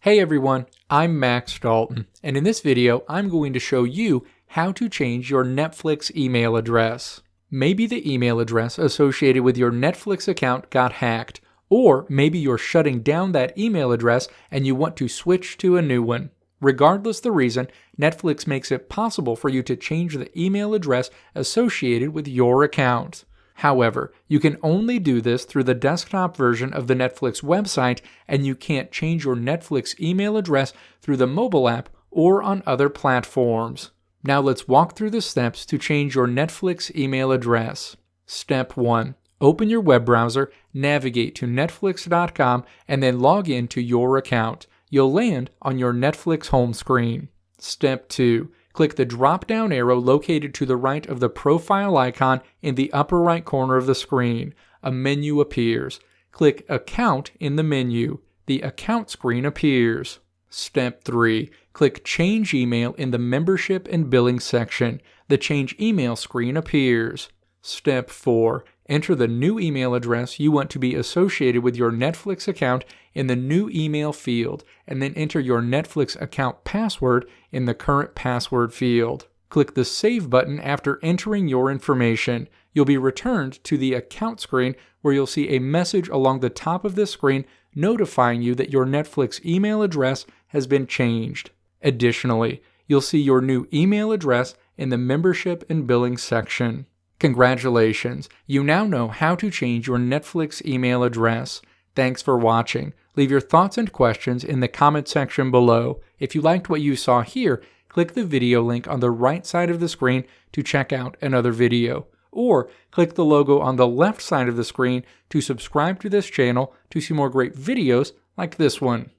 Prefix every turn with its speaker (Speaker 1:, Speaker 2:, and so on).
Speaker 1: Hey everyone, I'm Max Dalton, and in this video I'm going to show you how to change your Netflix email address. Maybe the email address associated with your Netflix account got hacked, or maybe you're shutting down that email address and you want to switch to a new one. Regardless the reason, Netflix makes it possible for you to change the email address associated with your account. However, you can only do this through the desktop version of the Netflix website, and you can't change your Netflix email address through the mobile app or on other platforms. Now let's walk through the steps to change your Netflix email address. Step 1. Open your web browser, navigate to netflix.com, and then log in to your account. You'll land on your Netflix home screen. Step 2. Click the drop-down arrow located to the right of the profile icon in the upper right corner of the screen. A menu appears. Click Account in the menu. The Account screen appears. Step 3. Click Change Email in the Membership and Billing section. The Change Email screen appears. Step 4. Enter the new email address you want to be associated with your Netflix account in the new email field, and then enter your Netflix account password in the current password field. Click the Save button after entering your information. You'll be returned to the account screen where you'll see a message along the top of the screen notifying you that your Netflix email address has been changed. Additionally, you'll see your new email address in the Membership and Billing section. Congratulations, you now know how to change your Netflix email address. Thanks for watching. Leave your thoughts and questions in the comment section below. If you liked what you saw here, click the video link on the right side of the screen to check out another video. Or click the logo on the left side of the screen to subscribe to this channel to see more great videos like this one.